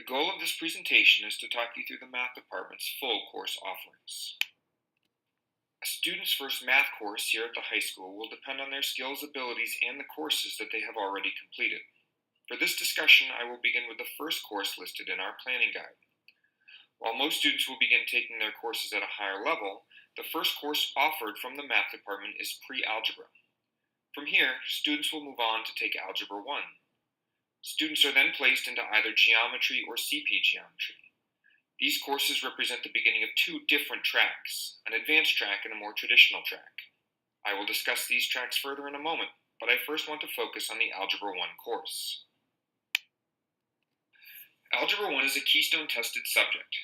goal of this presentation is to talk you through the math department's full course offerings. A student's first math course here at the high school will depend on their skills, abilities, and the courses that they have already completed. For this discussion, I will begin with the first course listed in our planning guide. While most students will begin taking their courses at a higher level, the first course offered from the math department is pre-algebra. From here, students will move on to take Algebra 1. Students are then placed into either geometry or CP geometry. These courses represent the beginning of two different tracks, an advanced track and a more traditional track. I will discuss these tracks further in a moment, but I first want to focus on the Algebra 1 course. Algebra 1 is a keystone tested subject.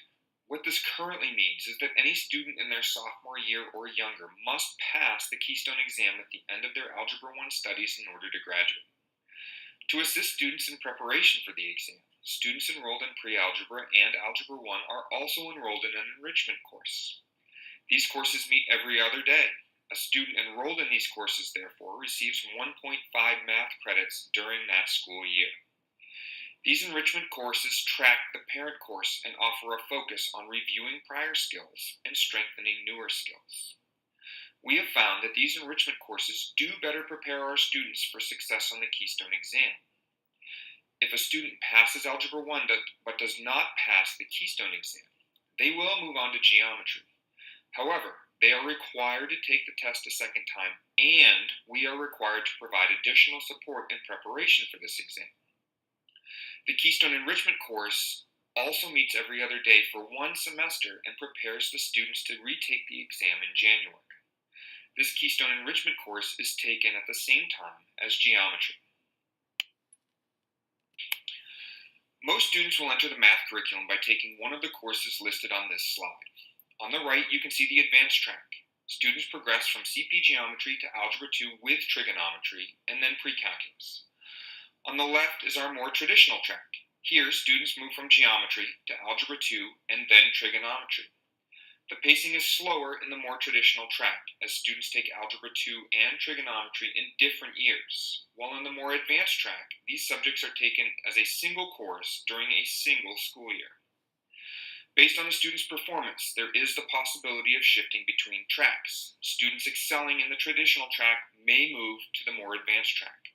What this currently means is that any student in their sophomore year or younger must pass the keystone exam at the end of their Algebra 1 studies in order to graduate. To assist students in preparation for the exam, students enrolled in pre-algebra and Algebra 1 are also enrolled in an enrichment course. These courses meet every other day. A student enrolled in these courses, therefore, receives 1.5 math credits during that school year. These enrichment courses track the parent course and offer a focus on reviewing prior skills and strengthening newer skills. We have found that these enrichment courses do better prepare our students for success on the Keystone exam. If a student passes Algebra 1 but does not pass the Keystone exam, they will move on to geometry. However, they are required to take the test a second time, and we are required to provide additional support in preparation for this exam. The Keystone Enrichment course also meets every other day for one semester and prepares the students to retake the exam in January. This Keystone Enrichment course is taken at the same time as geometry. Most students will enter the math curriculum by taking one of the courses listed on this slide. On the right, you can see the advanced track. Students progress from CP geometry to Algebra 2 with trigonometry, and then pre-calculus. On the left is our more traditional track. Here, students move from geometry to Algebra 2 and then trigonometry. The pacing is slower in the more traditional track, as students take Algebra 2 and trigonometry in different years, while in the more advanced track, these subjects are taken as a single course during a single school year. Based on a student's performance, there is the possibility of shifting between tracks. Students excelling in the traditional track may move to the more advanced track.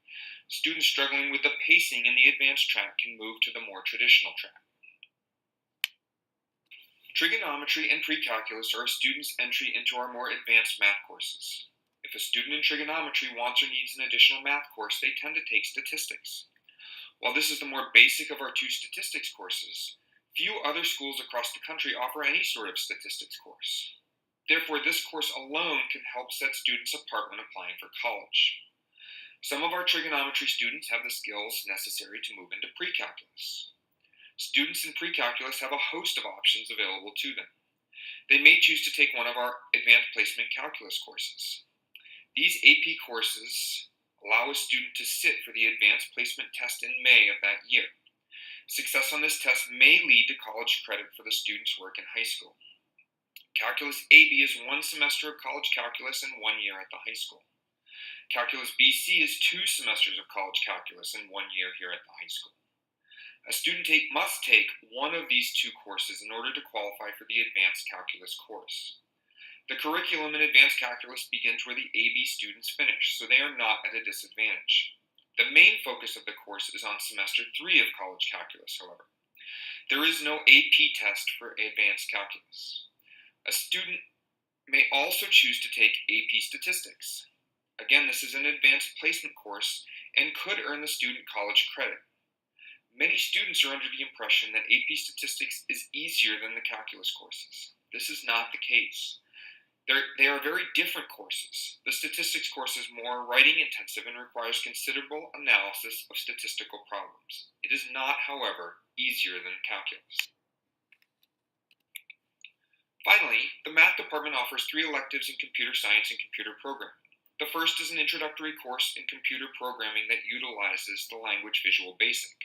Students struggling with the pacing in the advanced track can move to the more traditional track. Trigonometry and pre-calculus are a student's entry into our more advanced math courses. If a student in trigonometry wants or needs an additional math course, they tend to take statistics. While this is the more basic of our two statistics courses, few other schools across the country offer any sort of statistics course. Therefore, this course alone can help set students apart when applying for college. Some of our trigonometry students have the skills necessary to move into pre-calculus. Students in pre-calculus have a host of options available to them. They may choose to take one of our advanced placement calculus courses. These AP courses allow a student to sit for the advanced placement test in May of that year. Success on this test may lead to college credit for the student's work in high school. Calculus AB is one semester of college calculus and 1 year at the high school. Calculus BC is 2 semesters of college calculus and 1 year here at the high school. A student must take one of these 2 courses in order to qualify for the advanced calculus course. The curriculum in advanced calculus begins where the AB students finish, so they are not at a disadvantage. The main focus of the course is on semester 3 of college calculus, however. There is no AP test for advanced calculus. A student may also choose to take AP statistics. Again, this is an advanced placement course and could earn the student college credit. Many students are under the impression that AP statistics is easier than the calculus courses. This is not the case. They are very different courses. The statistics course is more writing intensive and requires considerable analysis of statistical problems. It is not, however, easier than calculus. Finally, the math department offers 3 electives in computer science and computer programming. The first is an introductory course in computer programming that utilizes the language Visual Basic.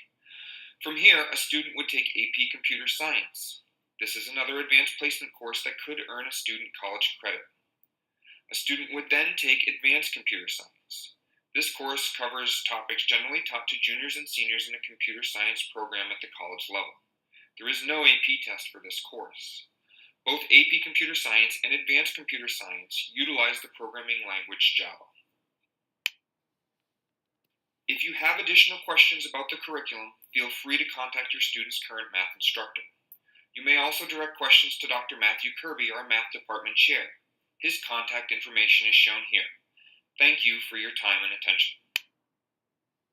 From here, a student would take AP Computer Science. This is another advanced placement course that could earn a student college credit. A student would then take Advanced Computer Science. This course covers topics generally taught to juniors and seniors in a computer science program at the college level. There is no AP test for this course. Both AP Computer Science and Advanced Computer Science utilize the programming language Java. If you have additional questions about the curriculum, feel free to contact your student's current math instructor. You may also direct questions to Dr. Matthew Kirby, our Math Department Chair. His contact information is shown here. Thank you for your time and attention.